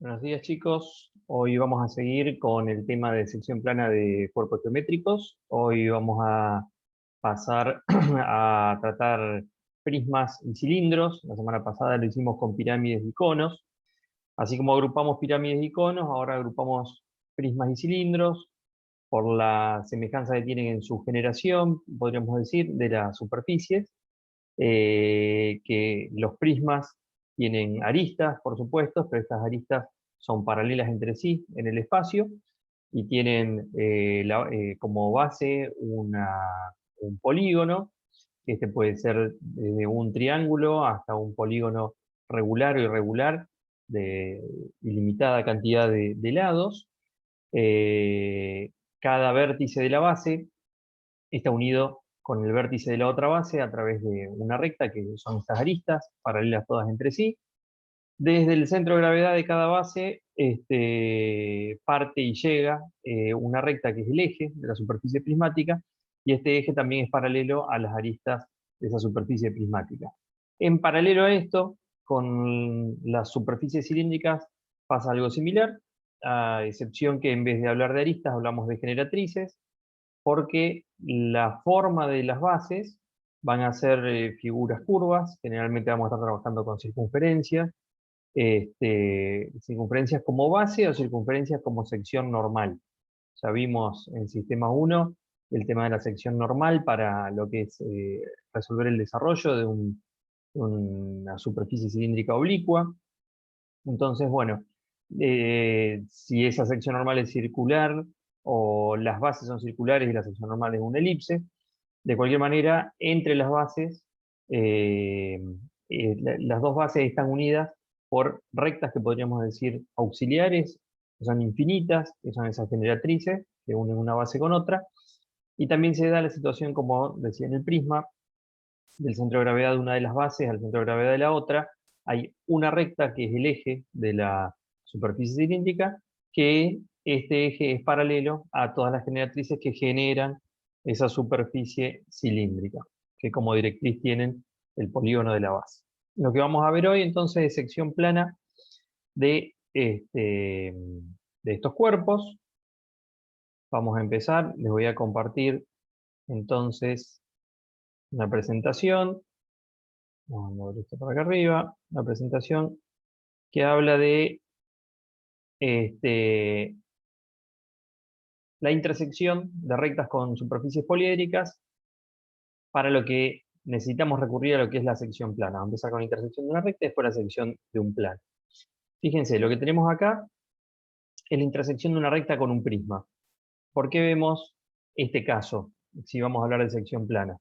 Buenos días, chicos. Hoy vamos a seguir con el tema de sección plana de cuerpos geométricos. Hoy vamos a pasar a tratar prismas y cilindros. La semana pasada lo hicimos con pirámides y conos. Así como agrupamos pirámides y conos, ahora agrupamos prismas y cilindros por la semejanza que tienen en su generación, podríamos decir, de las superficies. Que los prismas tienen aristas, por supuesto, pero estas aristas son paralelas entre sí en el espacio y tienen como base un polígono, que este puede ser desde un triángulo hasta un polígono regular o irregular de ilimitada cantidad de lados. Eh, Cada vértice de la base está unido con el vértice de la otra base a través de una recta, que son estas aristas, paralelas todas entre sí. Desde el centro de gravedad de cada base parte y llega una recta que es el eje de la superficie prismática, y este eje también es paralelo a las aristas de esa superficie prismática. En paralelo a esto, con las superficies cilíndricas pasa algo similar, a excepción que en vez de hablar de aristas hablamos de generatrices, porque la forma de las bases van a ser figuras curvas. Generalmente vamos a estar trabajando con circunferencias, circunferencias como base o circunferencias como sección normal. Ya vimos en Sistema 1 el tema de la sección normal para lo que es resolver el desarrollo de una superficie cilíndrica oblicua. Entonces, bueno, si esa sección normal es circular o las bases son circulares y la sección normal es una elipse, de cualquier manera, entre las bases, eh, las dos bases están unidas por rectas que podríamos decir auxiliares, que son infinitas, que son esas generatrices, que unen una base con otra, y también se da la situación, como decía en el prisma, del centro de gravedad de una de las bases al centro de gravedad de la otra, hay una recta que es el eje de la superficie cilíndrica, que este eje es paralelo a todas las generatrices que generan esa superficie cilíndrica, que como directriz tienen el polígono de la base. Lo que vamos a ver hoy entonces es sección plana de estos cuerpos. Vamos a empezar, les voy a compartir entonces una presentación. Vamos a mover esto para acá arriba. Una presentación que habla de este, la intersección de rectas con superficies poliédricas para lo que necesitamos recurrir a lo que es la sección plana. Vamos a empezar con la intersección de una recta y después la sección de un plano. Fíjense, lo que tenemos acá es la intersección de una recta con un prisma. ¿Por qué vemos este caso, si vamos a hablar de sección plana?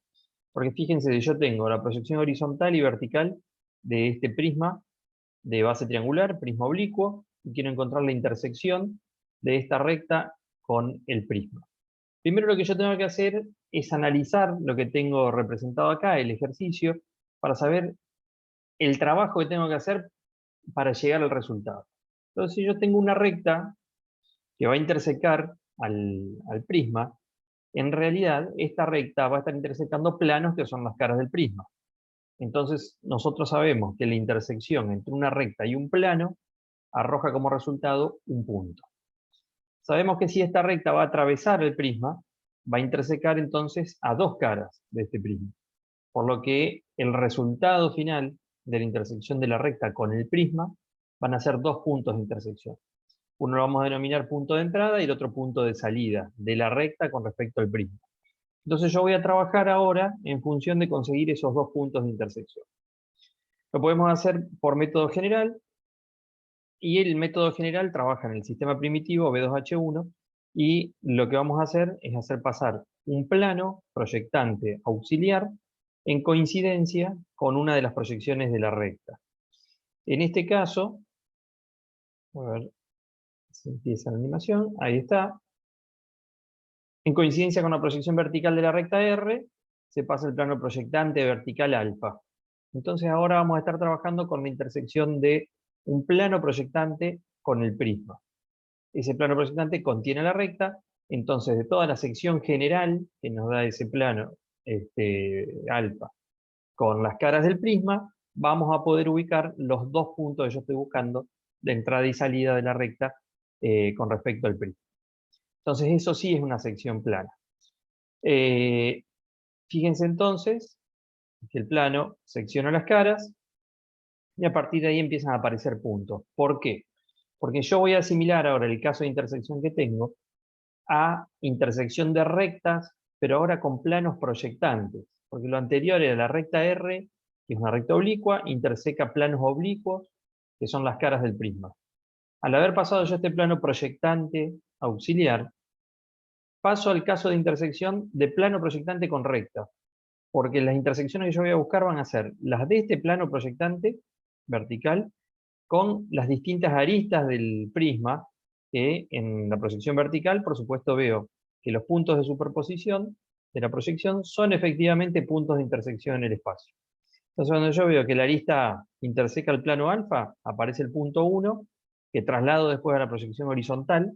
Porque fíjense, yo tengo la proyección horizontal y vertical de este prisma de base triangular, prisma oblicuo, y quiero encontrar la intersección de esta recta con el prisma. Primero lo que yo tengo que hacer es analizar lo que tengo representado acá, el ejercicio, para saber el trabajo que tengo que hacer para llegar al resultado. Entonces, si yo tengo una recta que va a intersecar al prisma, en realidad esta recta va a estar intersecando planos que son las caras del prisma. Entonces, nosotros sabemos que la intersección entre una recta y un plano arroja como resultado un punto. Sabemos que si esta recta va a atravesar el prisma, va a intersecar entonces a dos caras de este prisma. Por lo que el resultado final de la intersección de la recta con el prisma van a ser dos puntos de intersección. Uno lo vamos a denominar punto de entrada y el otro punto de salida de la recta con respecto al prisma. Entonces yo voy a trabajar ahora en función de conseguir esos dos puntos de intersección. Lo podemos hacer por método general, y el método general trabaja en el sistema primitivo B2H1, y lo que vamos a hacer es hacer pasar un plano proyectante auxiliar en coincidencia con una de las proyecciones de la recta. En este caso, a ver si empieza la animación, ahí está. En coincidencia con la proyección vertical de la recta R, se pasa el plano proyectante vertical alfa. Entonces ahora vamos a estar trabajando con la intersección de un plano proyectante con el prisma. Ese plano proyectante contiene la recta, entonces de toda la sección general que nos da ese plano alfa con las caras del prisma, vamos a poder ubicar los dos puntos que yo estoy buscando de entrada y salida de la recta con respecto al prisma. Entonces eso sí es una sección plana. Fíjense entonces que el plano secciona las caras y a partir de ahí empiezan a aparecer puntos. ¿Por qué? Porque yo voy a asimilar ahora el caso de intersección que tengo a intersección de rectas, pero ahora con planos proyectantes. Porque lo anterior era la recta R, que es una recta oblicua, interseca planos oblicuos, que son las caras del prisma. Al haber pasado yo este plano proyectante auxiliar, paso al caso de intersección de plano proyectante con recta, porque las intersecciones que yo voy a buscar van a ser las de este plano proyectante vertical con las distintas aristas del prisma, que en la proyección vertical, por supuesto, veo que los puntos de superposición de la proyección son efectivamente puntos de intersección en el espacio. Entonces, cuando yo veo que la arista A interseca el plano alfa, aparece el punto 1, que traslado después a la proyección horizontal,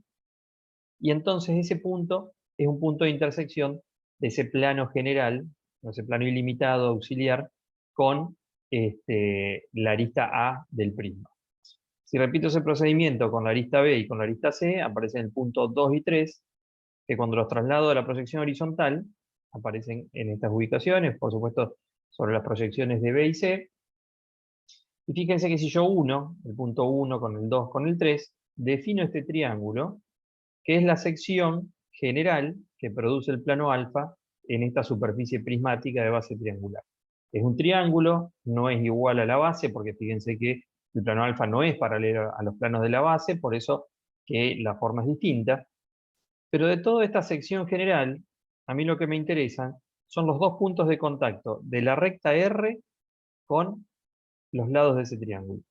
y entonces ese punto es un punto de intersección de ese plano general, ese plano ilimitado auxiliar, con la arista A del prisma. Si repito ese procedimiento con la arista B y con la arista C, aparecen el punto 2 y 3, que cuando los traslado a la proyección horizontal, aparecen en estas ubicaciones, por supuesto sobre las proyecciones de B y C. Y fíjense que si yo uno, el punto 1 con el 2 con el 3, defino este triángulo, que es la sección general que produce el plano alfa en esta superficie prismática de base triangular. Es un triángulo, no es igual a la base, porque fíjense que el plano alfa no es paralelo a los planos de la base, por eso que la forma es distinta. Pero de toda esta sección general, a mí lo que me interesa son los dos puntos de contacto de la recta R con los lados de ese triángulo.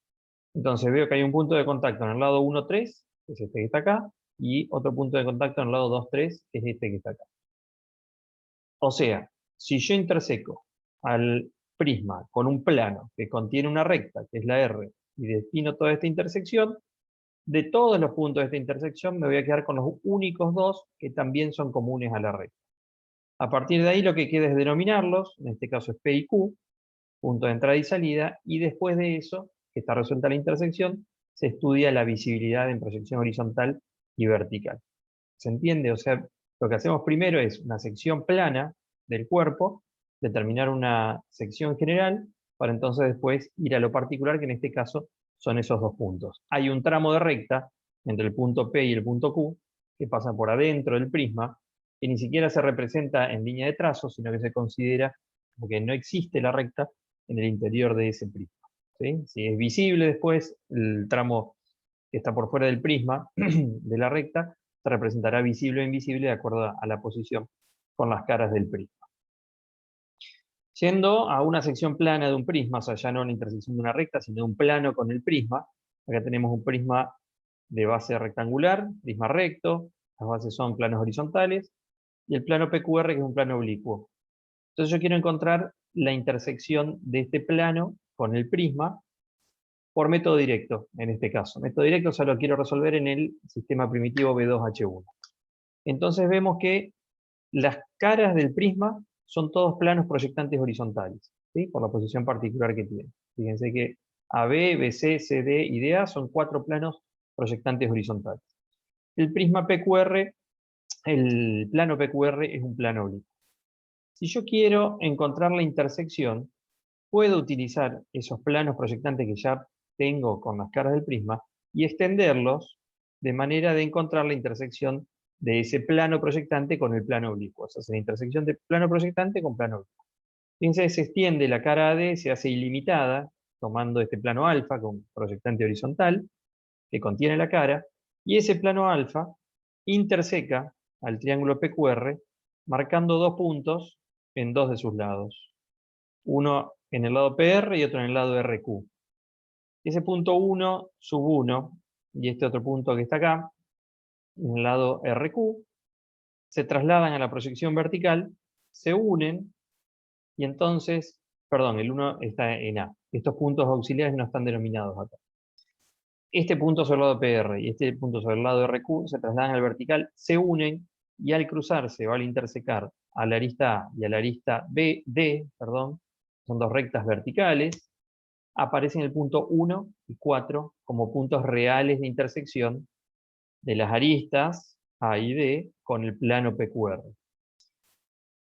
Entonces veo que hay un punto de contacto en el lado 1, 3, que es este que está acá, y otro punto de contacto en el lado 2, 3, que es este que está acá. O sea, si yo interseco al prisma con un plano que contiene una recta, que es la R, y defino toda esta intersección, de todos los puntos de esta intersección me voy a quedar con los únicos dos que también son comunes a la recta. A partir de ahí lo que queda es denominarlos, en este caso es P y Q, punto de entrada y salida, y después de eso, que está resuelta la intersección, se estudia la visibilidad en proyección horizontal y vertical. ¿Se entiende? O sea, lo que hacemos primero es una sección plana del cuerpo, determinar una sección general, para entonces después ir a lo particular, que en este caso son esos dos puntos. Hay un tramo de recta entre el punto P y el punto Q, que pasa por adentro del prisma, que ni siquiera se representa en línea de trazo, sino que se considera como que no existe la recta en el interior de ese prisma. ¿Sí? Si es visible después el tramo que está por fuera del prisma de la recta, se representará visible o invisible de acuerdo a la posición con las caras del prisma. Yendo a una sección plana de un prisma, o sea, ya no una intersección de una recta, sino de un plano con el prisma, acá tenemos un prisma de base rectangular, prisma recto, las bases son planos horizontales, y el plano PQR, que es un plano oblicuo. Entonces yo quiero encontrar la intersección de este plano con el prisma por método directo, en este caso. Método directo solo lo quiero resolver en el sistema primitivo B2H1. Entonces vemos que las caras del prisma son todos planos proyectantes horizontales, ¿sí? Por la posición particular que tiene. Fíjense que AB, BC, CD y DA son 4 planos proyectantes horizontales. El prisma PQR, el plano PQR es un plano oblicuo. Si yo quiero encontrar la intersección, puedo utilizar esos planos proyectantes que ya tengo con las caras del prisma y extenderlos de manera de encontrar la intersección de ese plano proyectante con el plano oblicuo. O sea, es la intersección de plano proyectante con plano oblicuo. Fíjense, se extiende la cara AD, se hace ilimitada, tomando este plano alfa con proyectante horizontal, que contiene la cara, y ese plano alfa interseca al triángulo PQR, marcando dos puntos en dos de sus lados. Uno en el lado PR y otro en el lado RQ. Ese punto 1, sub 1, y este otro punto que está acá, en el lado RQ, se trasladan a la proyección vertical, se unen, y entonces, perdón, el 1 está en A. Estos puntos auxiliares no están denominados acá. Este punto sobre el lado PR y este punto sobre el lado RQ se trasladan al vertical, se unen, y al cruzarse o al intersecar a la arista A y a la arista BD, perdón, son dos rectas verticales, aparecen el punto 1 y 4 como puntos reales de intersección de las aristas A y D con el plano PQR.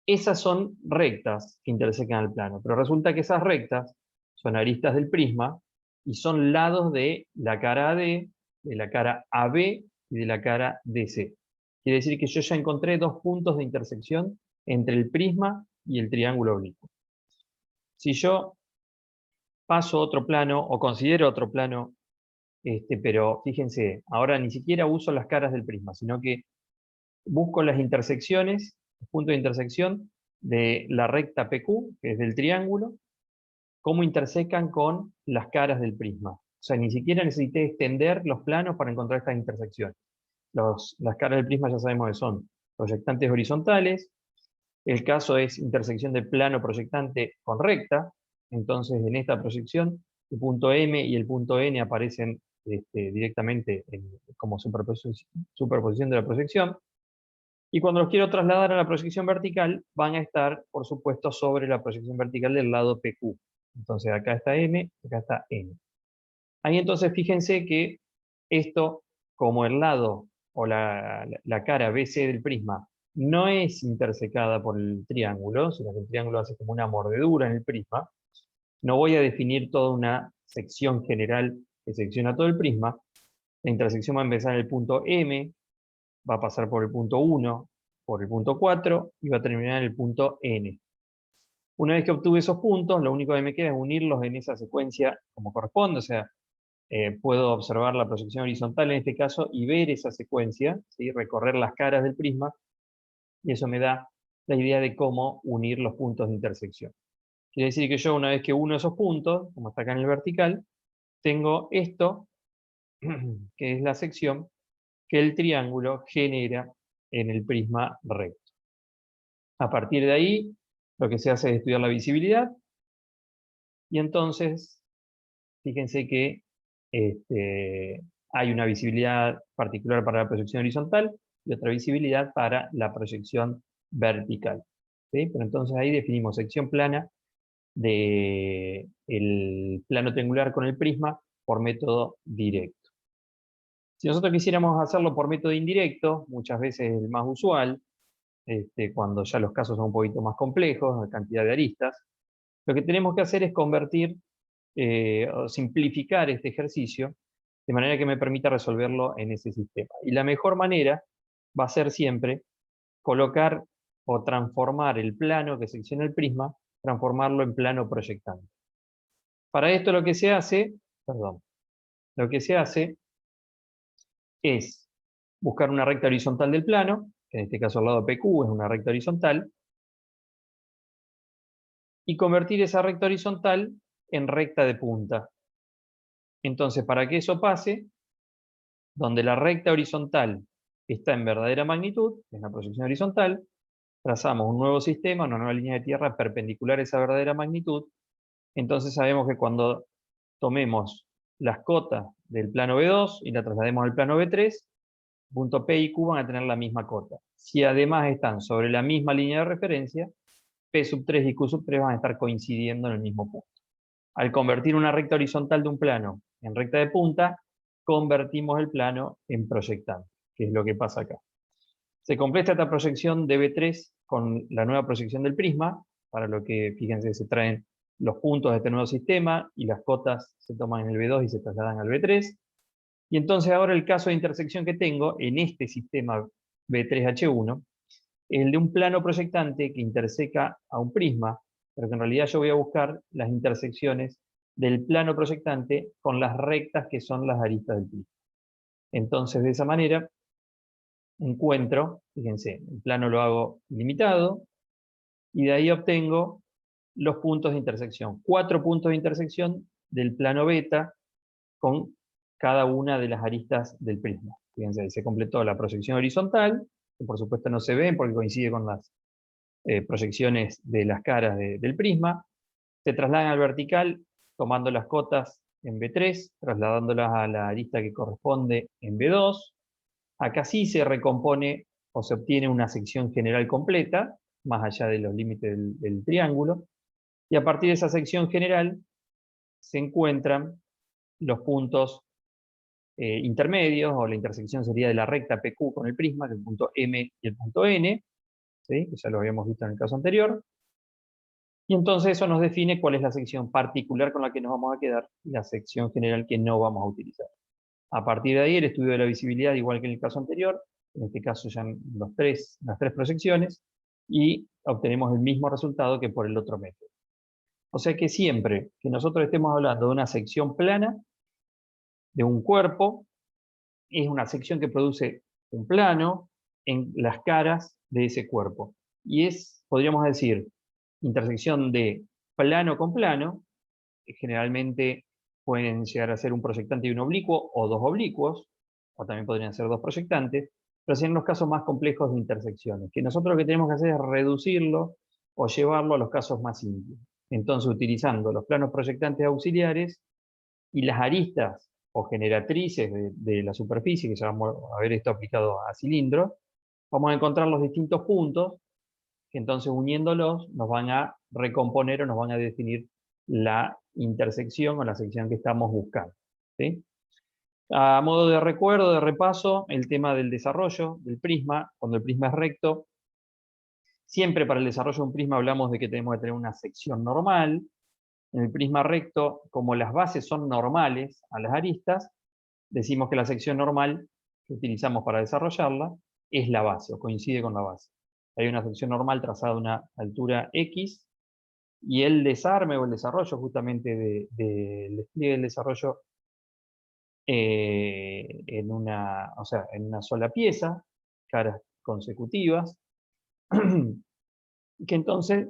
Esas son rectas que intersecan el plano, pero resulta que esas rectas son aristas del prisma y son lados de la cara AD, de la cara AB y de la cara DC. Quiere decir que yo ya encontré dos puntos de intersección entre el prisma y el triángulo oblicuo. Si yo paso otro plano o considero otro plano, pero fíjense, ahora ni siquiera uso las caras del prisma, sino que busco las intersecciones, los puntos de intersección de la recta PQ, que es del triángulo, cómo intersecan con las caras del prisma. O sea, ni siquiera necesité extender los planos para encontrar estas intersecciones. Las caras del prisma ya sabemos que son proyectantes horizontales. El caso es intersección de plano proyectante con recta. Entonces, en esta proyección, el punto M y el punto N aparecen directamente como superposición de la proyección. Y cuando los quiero trasladar a la proyección vertical, van a estar, por supuesto, sobre la proyección vertical del lado PQ. Entonces acá está M, acá está N. Ahí entonces fíjense que esto, como el lado o la cara BC del prisma no es intersecada por el triángulo, sino que el triángulo hace como una mordedura en el prisma, no voy a definir toda una sección general que secciona todo el prisma. La intersección va a empezar en el punto M, va a pasar por el punto 1, por el punto 4 y va a terminar en el punto N. Una vez que obtuve esos puntos, lo único que me queda es unirlos en esa secuencia como corresponde, o sea, puedo observar la proyección horizontal en este caso y ver esa secuencia, ¿sí? Recorrer las caras del prisma, y eso me da la idea de cómo unir los puntos de intersección. Quiere decir que yo, una vez que uno esos puntos, como está acá en el vertical, tengo esto, que es la sección que el triángulo genera en el prisma recto. A partir de ahí, lo que se hace es estudiar la visibilidad, y entonces, fíjense que hay una visibilidad particular para la proyección horizontal y otra visibilidad para la proyección vertical. ¿Sí? Pero entonces ahí definimos sección plana del plano triangular con el prisma por método directo. Si nosotros quisiéramos hacerlo por método indirecto, muchas veces el más usual, cuando ya los casos son un poquito más complejos, la cantidad de aristas, lo que tenemos que hacer es convertir o simplificar este ejercicio de manera que me permita resolverlo en ese sistema. Y la mejor manera va a ser siempre colocar o transformar el plano que secciona el prisma, transformarlo en plano proyectante. Para esto lo que se hace, es buscar una recta horizontal del plano, que en este caso el lado PQ es una recta horizontal, y convertir esa recta horizontal en recta de punta. Entonces, para que eso pase, donde la recta horizontal está en verdadera magnitud, que es la proyección horizontal, trazamos un nuevo sistema, una nueva línea de tierra perpendicular a esa verdadera magnitud. Entonces sabemos que cuando tomemos las cotas del plano B2 y la traslademos al plano B3, punto P y Q van a tener la misma cota. Si además están sobre la misma línea de referencia, P sub 3 y Q sub 3 van a estar coincidiendo en el mismo punto. Al convertir una recta horizontal de un plano en recta de punta, convertimos el plano en proyectante, que es lo que pasa acá. Se completa esta proyección de B3 con la nueva proyección del prisma, para lo que, fíjense, se traen los puntos de este nuevo sistema y las cotas se toman en el B2 y se trasladan al B3. Y entonces ahora el caso de intersección que tengo en este sistema B3H1 es el de un plano proyectante que interseca a un prisma, pero que en realidad yo voy a buscar las intersecciones del plano proyectante con las rectas que son las aristas del prisma. Entonces, de esa manera, encuentro, fíjense, el plano lo hago limitado, y de ahí obtengo los puntos de intersección. 4 puntos de intersección del plano beta con cada una de las aristas del prisma. Fíjense, ahí se completó la proyección horizontal, que por supuesto no se ven porque coincide con las proyecciones de las caras del prisma. Se trasladan al vertical tomando las cotas en B3, trasladándolas a la arista que corresponde en B2. Acá sí se recompone o se obtiene una sección general completa, más allá de los límites del triángulo, y a partir de esa sección general se encuentran los puntos intermedios, o la intersección sería de la recta PQ con el prisma, que es el punto M y el punto N, ¿sí? Que ya lo habíamos visto en el caso anterior. Y entonces eso nos define cuál es la sección particular con la que nos vamos a quedar y la sección general que no vamos a utilizar. A partir de ahí, el estudio de la visibilidad, igual que en el caso anterior, en este caso ya en las tres proyecciones, y obtenemos el mismo resultado que por el otro método. O sea que siempre que nosotros estemos hablando de una sección plana, de un cuerpo, es una sección que produce un plano en las caras de ese cuerpo. Y es, podríamos decir, intersección de plano con plano, que generalmente pueden llegar a ser un proyectante y un oblicuo, o dos oblicuos, o también podrían ser dos proyectantes, pero serían los casos más complejos de intersecciones, que nosotros lo que tenemos que hacer es reducirlo o llevarlo a los casos más simples. Entonces, utilizando los planos proyectantes auxiliares y las aristas o generatrices de la superficie, que ya vamos a ver esto aplicado a cilindros, vamos a encontrar los distintos puntos, que entonces uniéndolos nos van a recomponer o nos van a definir la intersección o la sección que estamos buscando, ¿sí? A modo de recuerdo, de repaso, el tema del desarrollo del prisma, cuando el prisma es recto, siempre para el desarrollo de un prisma hablamos de que tenemos que tener una sección normal. En el prisma recto, como las bases son normales a las aristas, decimos que la sección normal que utilizamos para desarrollarla es la base, o coincide con la base. Hay una sección normal trazada a una altura X, y el desarme o el desarrollo justamente del despliegue del desarrollo en una sola pieza, caras consecutivas, que entonces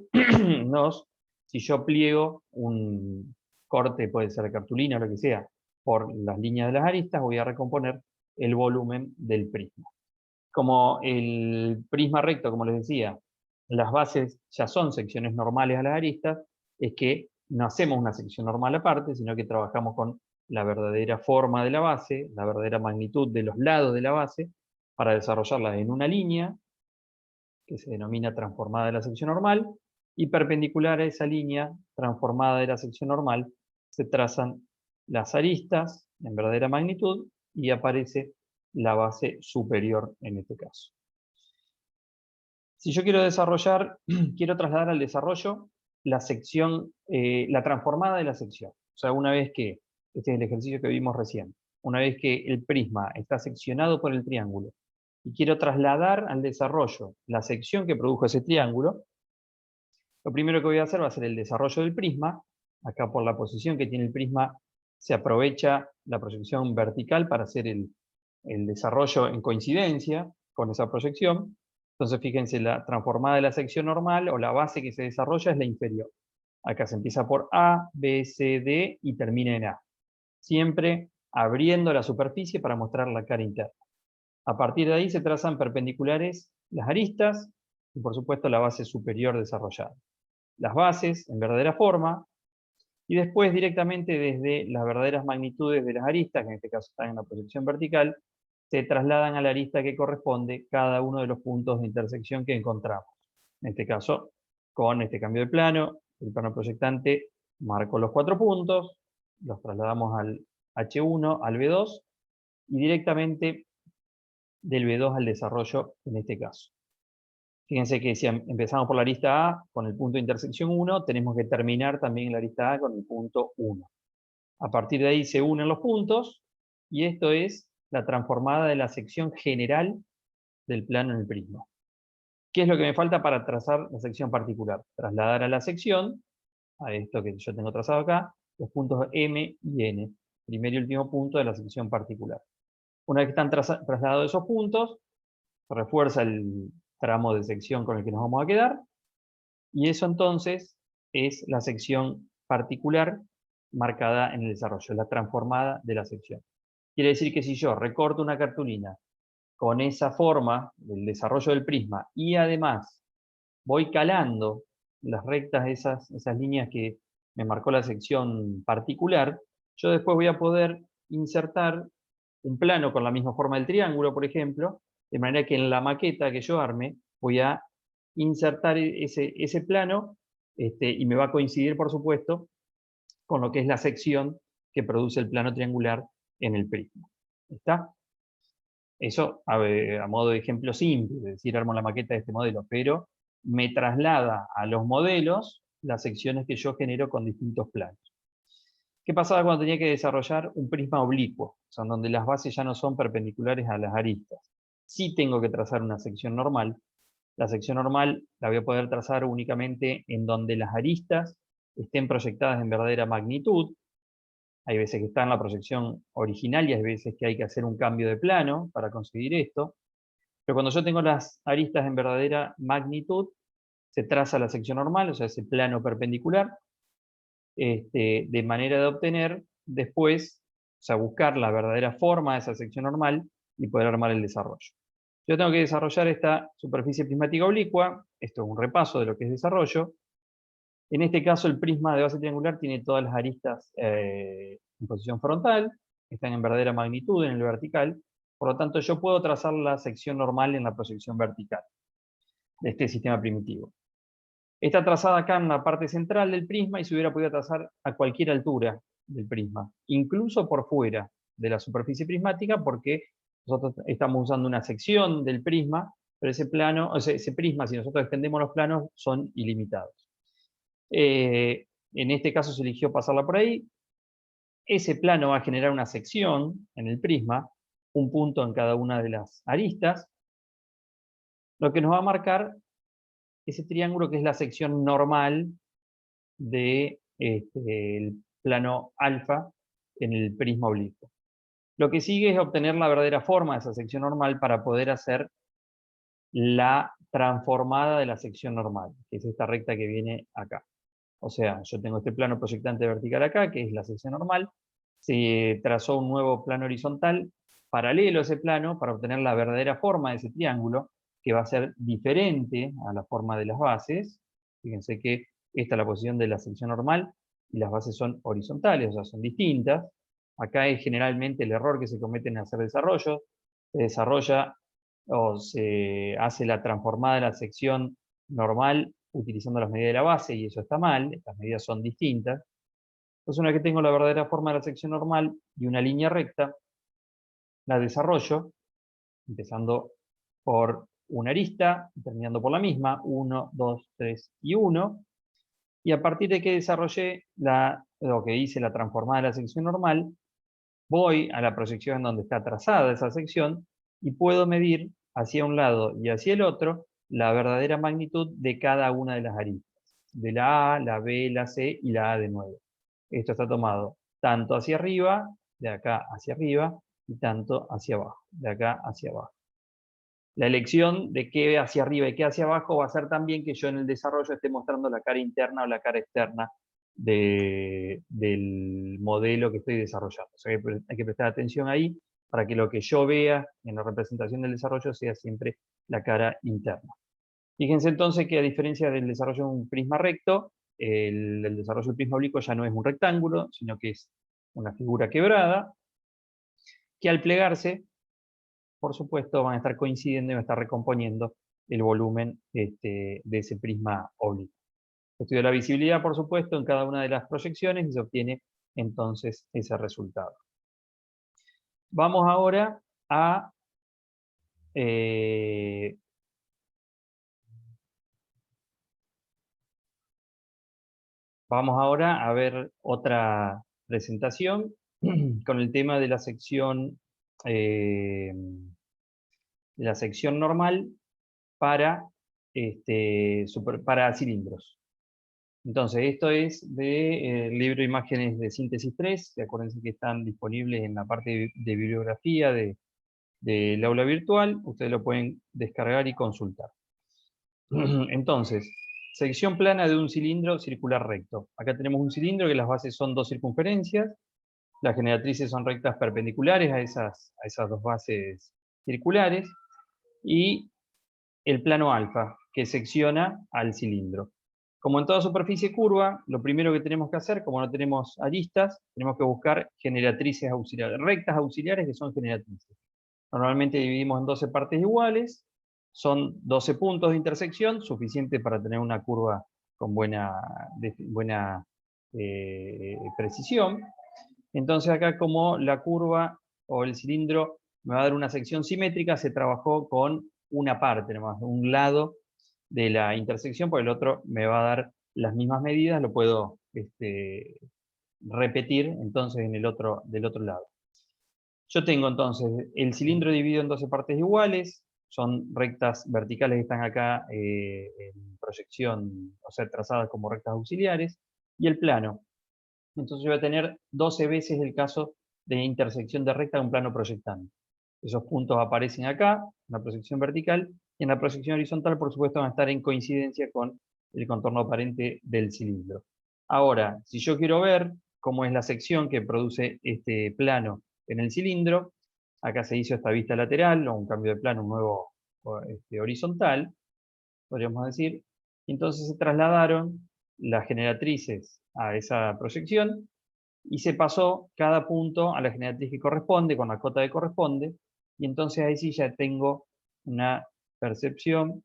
si yo pliego un corte, puede ser de cartulina o lo que sea, por las líneas de las aristas, voy a recomponer el volumen del prisma. Como el prisma recto, como les decía, las bases ya son secciones normales a las aristas, es que no hacemos una sección normal aparte, sino que trabajamos con la verdadera forma de la base, la verdadera magnitud de los lados de la base, para desarrollarla en una línea, que se denomina transformada de la sección normal, y perpendicular a esa línea transformada de la sección normal, se trazan las aristas en verdadera magnitud y aparece la base superior en este caso. Si yo quiero desarrollar, quiero trasladar al desarrollo la sección, la transformada de la sección. O sea, una vez que, este es el ejercicio que vimos recién, una vez que el prisma está seccionado por el triángulo y quiero trasladar al desarrollo la sección que produjo ese triángulo, lo primero que voy a hacer va a ser el desarrollo del prisma. Acá por la posición que tiene el prisma se aprovecha la proyección vertical para hacer el desarrollo en coincidencia con esa proyección. Entonces fíjense, la transformada de la sección normal o la base que se desarrolla es la inferior. Acá se empieza por A, B, C, D y termina en A. Siempre abriendo la superficie para mostrar la cara interna. A partir de ahí se trazan perpendiculares las aristas y por supuesto la base superior desarrollada. Las bases en verdadera forma, y después directamente desde las verdaderas magnitudes de las aristas, que en este caso están en la proyección vertical, se trasladan a la arista que corresponde cada uno de los puntos de intersección que encontramos. En este caso, con este cambio de plano, el plano proyectante marcó los 4 puntos, los trasladamos al H1, al B2, y directamente del B2 al desarrollo en este caso. Fíjense que si empezamos por la arista A con el punto de intersección 1, tenemos que terminar también en la arista A con el punto 1. A partir de ahí se unen los puntos, y esto es la transformada de la sección general del plano en el prisma. ¿Qué es lo que me falta para trazar la sección particular? Trasladar a la sección, a esto que yo tengo trazado acá, los puntos M y N, primer y último punto de la sección particular. Una vez que están trasladados esos puntos, se refuerza el tramo de sección con el que nos vamos a quedar, y eso entonces es la sección particular marcada en el desarrollo, la transformada de la sección. Quiere decir que si yo recorto una cartulina con esa forma del desarrollo del prisma y además voy calando las rectas, esas líneas que me marcó la sección particular, yo después voy a poder insertar un plano con la misma forma del triángulo, por ejemplo, de manera que en la maqueta que yo arme voy a insertar ese plano y me va a coincidir, por supuesto, con lo que es la sección que produce el plano triangular en el prisma. ¿Está? Eso a modo de ejemplo simple, es decir, armo la maqueta de este modelo, pero me traslada a los modelos las secciones que yo genero con distintos planos. ¿Qué pasaba cuando tenía que desarrollar un prisma oblicuo? O sea, donde las bases ya no son perpendiculares a las aristas. Sí tengo que trazar una sección normal. La sección normal la voy a poder trazar únicamente en donde las aristas estén proyectadas en verdadera magnitud. Hay veces que está en la proyección original y hay veces que hay que hacer un cambio de plano para conseguir esto. Pero cuando yo tengo las aristas en verdadera magnitud, se traza la sección normal, o sea, ese plano perpendicular, de manera de obtener después, o sea, buscar la verdadera forma de esa sección normal y poder armar el desarrollo. Yo tengo que desarrollar esta superficie prismática oblicua, esto es un repaso de lo que es desarrollo. En este caso el prisma de base triangular tiene todas las aristas en posición frontal, están en verdadera magnitud en el vertical, por lo tanto yo puedo trazar la sección normal en la proyección vertical de este sistema primitivo. Está trazada acá en la parte central del prisma y se hubiera podido trazar a cualquier altura del prisma, incluso por fuera de la superficie prismática, porque nosotros estamos usando una sección del prisma, pero ese plano, o sea, ese prisma, si nosotros extendemos los planos, son ilimitados. En este caso se eligió pasarla por ahí. Ese plano va a generar una sección en el prisma, un punto en cada una de las aristas, lo que nos va a marcar ese triángulo que es la sección normal del plano alfa en el prisma oblicuo. Lo que sigue es obtener la verdadera forma de esa sección normal para poder hacer la transformada de la sección normal, que es esta recta que viene acá. O sea, yo tengo este plano proyectante vertical acá, que es la sección normal, se trazó un nuevo plano horizontal paralelo a ese plano para obtener la verdadera forma de ese triángulo, que va a ser diferente a la forma de las bases. Fíjense que esta es la posición de la sección normal y las bases son horizontales, o sea, son distintas. Acá es generalmente el error que se comete en hacer desarrollo. Se desarrolla o se hace la transformada de la sección normal utilizando las medidas de la base y eso está mal, estas medidas son distintas. Entonces una vez que tengo la verdadera forma de la sección normal y una línea recta, la desarrollo, empezando por una arista, terminando por la misma, 1, 2, 3 y 1, y a partir de que desarrollé lo que hice la transformada de la sección normal, voy a la proyección donde está trazada esa sección y puedo medir hacia un lado y hacia el otro la verdadera magnitud de cada una de las aristas, de la A, la B, la C y la A de nuevo. Esto está tomado tanto hacia arriba, de acá hacia arriba, y tanto hacia abajo, de acá hacia abajo. La elección de qué hacia arriba y qué hacia abajo va a ser también que yo en el desarrollo esté mostrando la cara interna o la cara externa del modelo que estoy desarrollando. O sea, hay que prestar atención ahí para que lo que yo vea en la representación del desarrollo sea siempre la cara interna. Fíjense entonces que a diferencia del desarrollo de un prisma recto, el desarrollo del prisma oblicuo ya no es un rectángulo, sino que es una figura quebrada, que al plegarse, por supuesto, van a estar coincidiendo y van a estar recomponiendo el volumen de ese prisma oblicuo. Estudio la visibilidad, por supuesto, en cada una de las proyecciones y se obtiene entonces ese resultado. Vamos ahora a ver otra presentación con el tema de la sección normal para cilindros. Entonces, esto es del libro Imágenes de Síntesis 3, que acuérdense que están disponibles en la parte de bibliografía del aula virtual, ustedes lo pueden descargar y consultar. Entonces, sección plana de un cilindro circular recto. Acá tenemos un cilindro que las bases son dos circunferencias, las generatrices son rectas perpendiculares a esas dos bases circulares, y el plano alfa, que secciona al cilindro. Como en toda superficie curva, lo primero que tenemos que hacer, como no tenemos aristas, tenemos que buscar generatrices auxiliares, rectas auxiliares que son generatrices. Normalmente dividimos en 12 partes iguales, son 12 puntos de intersección, suficiente para tener una curva con buena precisión. Entonces acá, como la curva o el cilindro me va a dar una sección simétrica, se trabajó con una parte nomás, un lado de la intersección, porque el otro me va a dar las mismas medidas, lo puedo repetir entonces del otro lado. Yo tengo entonces el cilindro dividido en 12 partes iguales, son rectas verticales que están acá en proyección, o sea, trazadas como rectas auxiliares, y el plano. Entonces yo voy a tener 12 veces el caso de intersección de recta de un plano proyectante. Esos puntos aparecen acá, en la proyección vertical, y en la proyección horizontal, por supuesto, van a estar en coincidencia con el contorno aparente del cilindro. Ahora, si yo quiero ver cómo es la sección que produce este plano en el cilindro, acá se hizo esta vista lateral, o un cambio de plano, un nuevo horizontal, podríamos decir. Entonces se trasladaron las generatrices a esa proyección y se pasó cada punto a la generatriz que corresponde, con la cota que corresponde, y entonces ahí sí ya tengo una percepción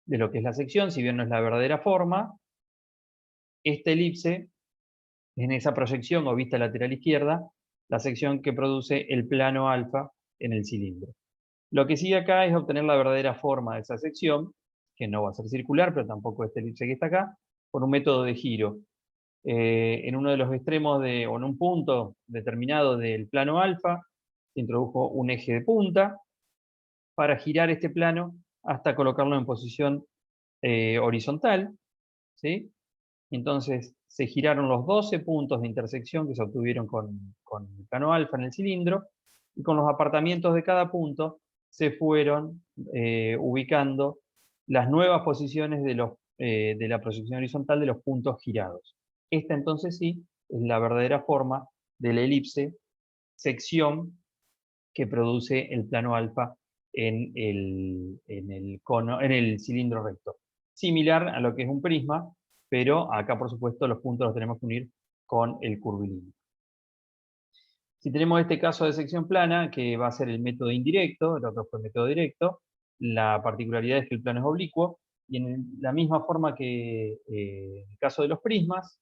de lo que es la sección, si bien no es la verdadera forma. Esta elipse, en esa proyección o vista lateral izquierda, la sección que produce el plano alfa en el cilindro. Lo que sigue acá es obtener la verdadera forma de esa sección, que no va a ser circular, pero tampoco esta elipse que está acá, por un método de giro. En uno de los extremos o en un punto determinado del plano alfa, se introdujo un eje de punta para girar este plano hasta colocarlo en posición horizontal, ¿sí? Entonces se giraron los 12 puntos de intersección que se obtuvieron con el plano alfa en el cilindro, y con los apartamientos de cada punto se fueron ubicando las nuevas posiciones de la proyección horizontal de los puntos girados. Esta entonces sí es la verdadera forma de la elipse, sección que produce el plano alfa en el cilindro recto. Similar a lo que es un prisma, pero acá por supuesto los puntos los tenemos que unir con el curvilíneo. Si tenemos este caso de sección plana, que va a ser el método indirecto, el otro fue el método directo, la particularidad es que el plano es oblicuo, y en la misma forma que en el caso de los prismas,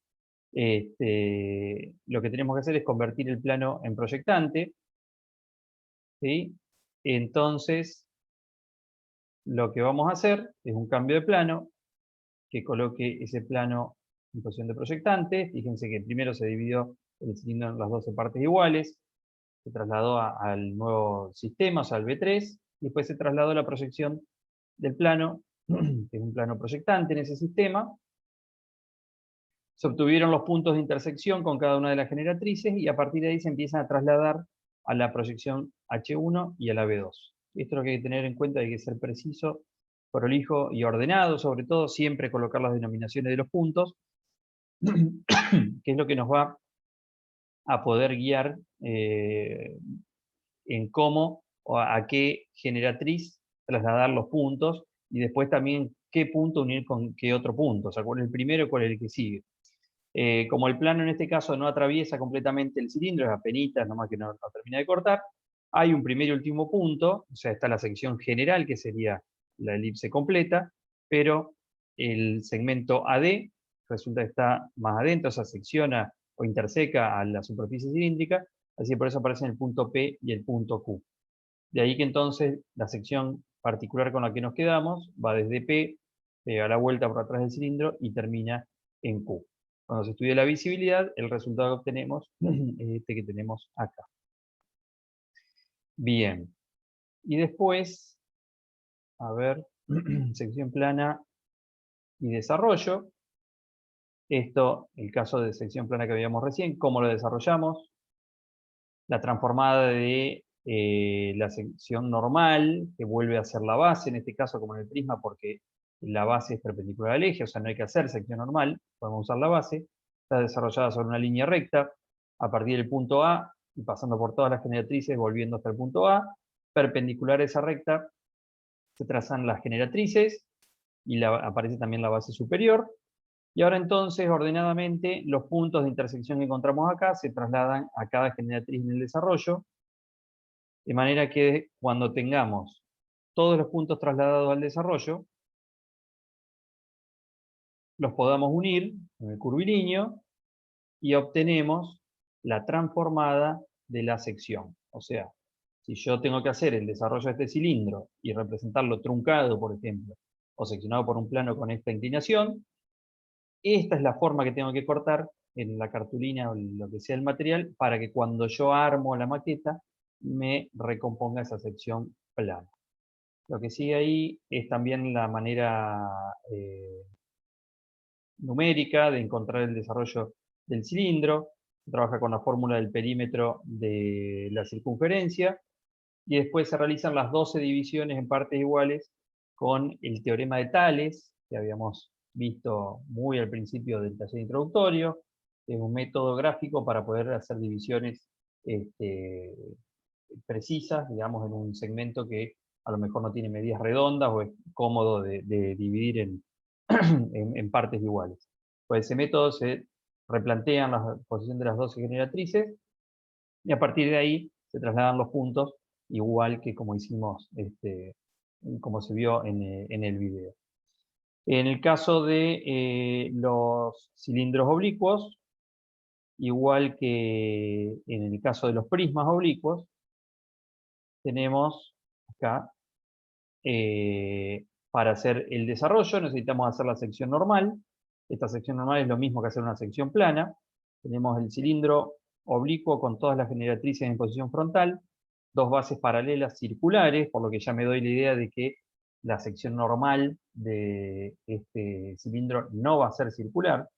lo que tenemos que hacer es convertir el plano en proyectante, ¿sí? Entonces, lo que vamos a hacer es un cambio de plano, que coloque ese plano en posición de proyectante. Fíjense que primero se dividió el cilindro en las 12 partes iguales, se trasladó al nuevo sistema, o sea, al B3, y después se trasladó la proyección del plano, que es un plano proyectante en ese sistema. Se obtuvieron los puntos de intersección con cada una de las generatrices, y a partir de ahí se empiezan a trasladar a la proyección H1 y a la B2. Esto es lo que hay que tener en cuenta, hay que ser preciso, prolijo y ordenado, sobre todo, siempre colocar las denominaciones de los puntos, que es lo que nos va a poder guiar en cómo o a qué generatriz trasladar los puntos, y después también qué punto unir con qué otro punto, o sea, cuál es el primero y cuál es el que sigue. Como el plano en este caso no atraviesa completamente el cilindro, es apenitas, nomás que no termina de cortar, hay un primer y último punto, o sea, está la sección general, que sería la elipse completa, pero el segmento AD resulta que está más adentro, o sea, secciona o interseca a la superficie cilíndrica, así que por eso aparecen el punto P y el punto Q. De ahí que entonces la sección particular con la que nos quedamos va desde P, pega la vuelta por atrás del cilindro y termina en Q. Cuando se estudia la visibilidad, el resultado que obtenemos es este que tenemos acá. Bien. Y después, a ver, sección plana y desarrollo. Esto, el caso de sección plana que veíamos recién, ¿cómo lo desarrollamos? La transformada de la sección normal, que vuelve a ser la base, en este caso como en el prisma, porque la base es perpendicular al eje, o sea, no hay que hacer sección normal, podemos usar la base. Está desarrollada sobre una línea recta, a partir del punto A, y pasando por todas las generatrices, volviendo hasta el punto A, perpendicular a esa recta, se trazan las generatrices, y aparece también la base superior. Y ahora entonces, ordenadamente, los puntos de intersección que encontramos acá se trasladan a cada generatriz en el desarrollo, de manera que cuando tengamos todos los puntos trasladados al desarrollo, los podamos unir en el curvilíneo, y obtenemos la transformada de la sección. O sea, si yo tengo que hacer el desarrollo de este cilindro y representarlo truncado, por ejemplo, o seccionado por un plano con esta inclinación, esta es la forma que tengo que cortar en la cartulina o lo que sea el material para que cuando yo armo la maqueta me recomponga esa sección plana. Lo que sigue ahí es también la manera numérica de encontrar el desarrollo del cilindro. Se trabaja con la fórmula del perímetro de la circunferencia y después se realizan las 12 divisiones en partes iguales con el teorema de Tales, que habíamos visto muy al principio del taller introductorio. Es un método gráfico para poder hacer divisiones precisas, digamos, en un segmento que a lo mejor no tiene medidas redondas o es cómodo de dividir en partes iguales. Pues ese método se replantean la posición de las 12 generatrices y a partir de ahí se trasladan los puntos igual que como hicimos, como se vio en el video. En el caso de los cilindros oblicuos, igual que en el caso de los prismas oblicuos, tenemos acá, para hacer el desarrollo necesitamos hacer la sección normal. Esta sección normal es lo mismo que hacer una sección plana. Tenemos el cilindro oblicuo con todas las generatrices en posición frontal, dos bases paralelas circulares, por lo que ya me doy la idea de que la sección normal de este cilindro no va a ser circular.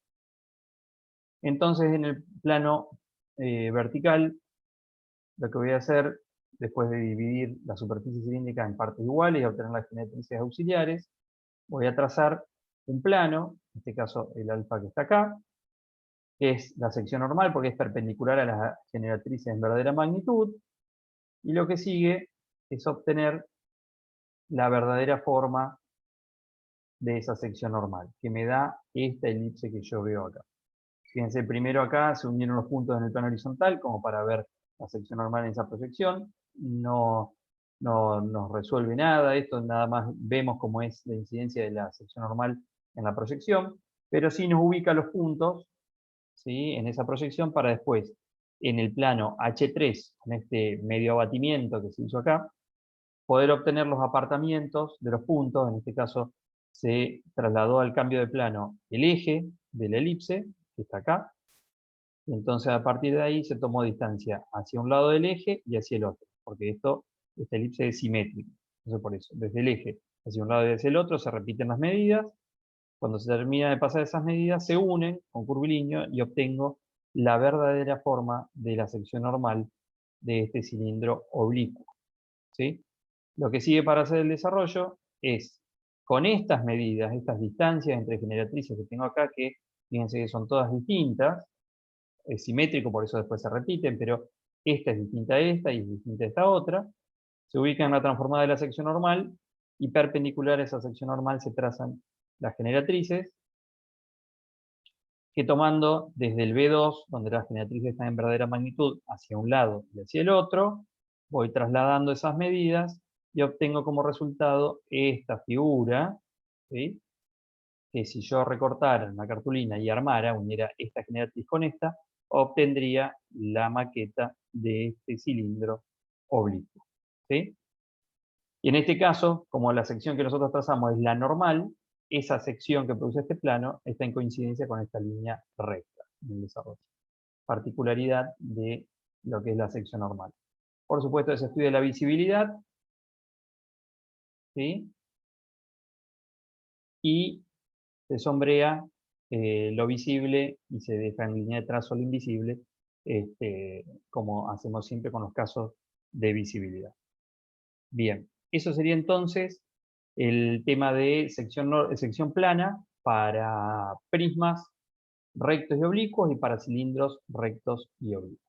Entonces en el plano vertical, lo que voy a hacer, después de dividir la superficie cilíndrica en partes iguales y obtener las generatrices auxiliares, voy a trazar un plano, en este caso el alfa que está acá, que es la sección normal porque es perpendicular a las generatrices en verdadera magnitud, y lo que sigue es obtener la verdadera forma de esa sección normal, que me da esta elipse que yo veo acá. Fíjense, primero acá se unieron los puntos en el plano horizontal como para ver la sección normal en esa proyección. No nos resuelve nada, esto nada más vemos cómo es la incidencia de la sección normal en la proyección, pero sí nos ubica los puntos, ¿sí?, en esa proyección para después, en el plano H3, con este medio abatimiento que se hizo acá, poder obtener los apartamientos de los puntos. En este caso se trasladó al cambio de plano el eje de la elipse, que está acá. Entonces a partir de ahí se tomó distancia hacia un lado del eje y hacia el otro, porque esta elipse es simétrica. Entonces por eso, desde el eje hacia un lado y hacia el otro se repiten las medidas. Cuando se termina de pasar esas medidas se unen con curvilíneo y obtengo la verdadera forma de la sección normal de este cilindro oblicuo, ¿sí? Lo que sigue para hacer el desarrollo es, con estas medidas, estas distancias entre generatrices que tengo acá, que fíjense que son todas distintas, es simétrico, por eso después se repiten, pero esta es distinta a esta y es distinta a esta otra, se ubica en la transformada de la sección normal y perpendicular a esa sección normal se trazan las generatrices, que tomando desde el B2, donde las generatrices están en verdadera magnitud, hacia un lado y hacia el otro, voy trasladando esas medidas y obtengo como resultado esta figura, ¿sí?, que si yo recortara una cartulina y armara, uniera esta generatriz con esta, obtendría la maqueta de este cilindro oblicuo, ¿sí? Y en este caso, como la sección que nosotros trazamos es la normal, esa sección que produce este plano está en coincidencia con esta línea recta en el desarrollo. Particularidad de lo que es la sección normal. Por supuesto, se estudia la visibilidad, ¿sí?, y se sombrea lo visible y se deja en línea de trazo lo invisible, como hacemos siempre con los casos de visibilidad. Bien, eso sería entonces el tema de sección plana para prismas rectos y oblicuos y para cilindros rectos y oblicuos.